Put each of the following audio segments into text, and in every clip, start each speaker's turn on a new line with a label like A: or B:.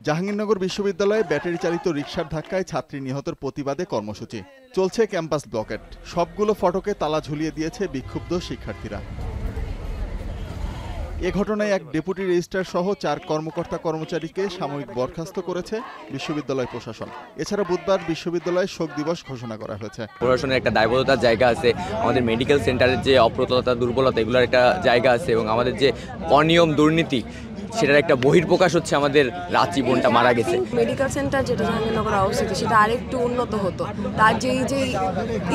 A: জাহাঙ্গীরনগর বিশ্ববিদ্যালয়ে ব্যাটারি চালিত রিকশার ধাক্কায় ছাত্রী নিহতের প্রতিবাদে কর্মসূচি চলছে। ক্যাম্পাস ব্লকেট, সবগুলো ফটকে তালা ঝুলিয়ে দিয়েছে বিক্ষুব্ধ শিক্ষার্থীরা। এ ঘটনায় এক ডেপুটি রেজিস্ট্রার সহ 4 কর্মকর্তা কর্মচারীকে সাময়িক বরখাস্ত করেছে বিশ্ববিদ্যালয় প্রশাসন। এছাড়া বুধবার বিশ্ববিদ্যালয়ে শোক দিবস ঘোষণা করা হয়েছে।
B: প্রশাসনের একটা দায়বদ্ধতার জায়গা আছে, আমাদের মেডিকেল সেন্টারের যে অপ্রতুলতা দুর্বলতা এগুলোর একটা জায়গা আছে, এবং আমাদের যে অনিয়ম দুর্নীতি সেটার একটা বহির্প্রকাশ হচ্ছে আমাদের রাঁচি বোনটা মারা গেছে।
C: মেডিকেল সেন্টার যেটা জাহাঙ্গীরনগরে অবস্থিত সেটা আরেকটু উন্নত হতো। তার যে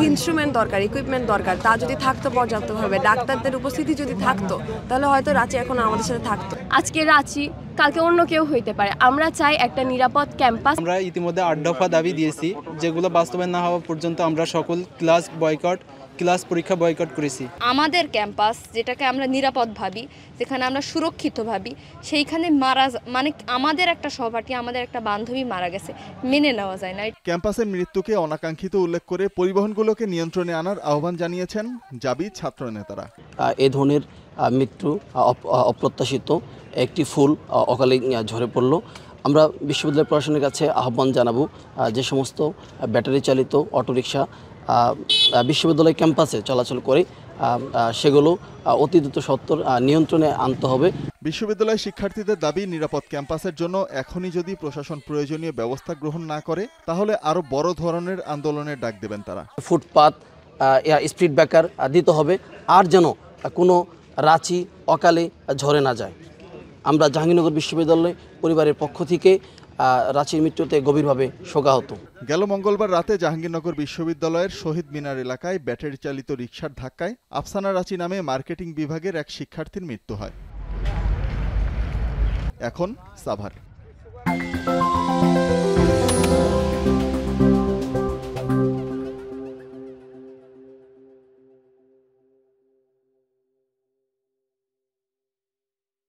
C: ইনস্ট্রুমেন্ট দরকার, ইকুইপমেন্ট দরকার, তা যদি থাকতো পর্যাপ্তভাবে, ডাক্তারদের উপস্থিতি যদি থাকতো, তাহলে হয়তো রাঁচি এখন আমাদের সাথে থাকতো।
D: আজকে রাঁচি, কালকে অন্য কেউ হইতে পারে। আমরা চাই একটা নিরাপদ ক্যাম্পাস।
E: আমরা ইতিমধ্যে 8 দফা দাবি দিয়েছি, যেগুলো বাস্তবায়ন না হওয়া পর্যন্ত আমরা সকল ক্লাস পরীক্ষা বয়কট করেছি।
F: আমাদের ক্যাম্পাস যেটাকে আমরা নিরাপদ ভাবি, যেখানে আমরা সুরক্ষিত ভাবি, সেইখানে মানে আমাদের একটা সহপাঠী, আমাদের একটা বান্ধবী মারা গেছে, মেনে নেওয়া যায় না।
A: ক্যাম্পাসের মৃত্যুকে অনাকাঙ্ক্ষিত উল্লেখ করে পরিবহনগুলোকে নিয়ন্ত্রণে আনার আহ্বান জানিয়েছেন জাবি ছাত্র নেতারা।
G: এ ধরনের মৃত্যু অপ্রত্যাশিত, একটি ফুল অকালে ঝরে পড়ল। আমরা বিশ্ববিদ্যালয় প্রশাসনের কাছে আহ্বান জানাবো, যে সমস্ত ব্যাটারি চালিত অটোরিকশা বিশ্ববিদ্যালয় ক্যাম্পাসে চলাচল করে সেগুলো অতি দ্রুত সত্বর নিয়ন্ত্রণে আনতে হবে।
A: বিশ্ববিদ্যালয় শিক্ষার্থীদের দাবি, নিরাপদ ক্যাম্পাসের জন্য এখনই যদি প্রশাসন প্রয়োজনীয় ব্যবস্থা গ্রহণ না করে তাহলে আরও বড় ধরনের আন্দোলনের ডাক দেবেন তারা।
G: ফুটপাত, স্পিড ব্রেকার দিতে হবে, আর যেন কোনো রাঁচি অকালে ঝরে না যায়। আমরা জাহাঙ্গীরনগর বিশ্ববিদ্যালয় পরিবারের পক্ষ থেকে রাঁচির মৃত্যুতে গভীরভাবে শোকাহত।
A: গেল মঙ্গলবার রাতে জাহাঙ্গীরনগর বিশ্ববিদ্যালয়ের শহীদ মিনার এলাকায় ব্যাটারি চালিত রিকশার ধাক্কায় আফসানা রাঁচি নামে মার্কেটিং বিভাগের এক শিক্ষার্থীর মৃত্যু হয়। এখন সাভার।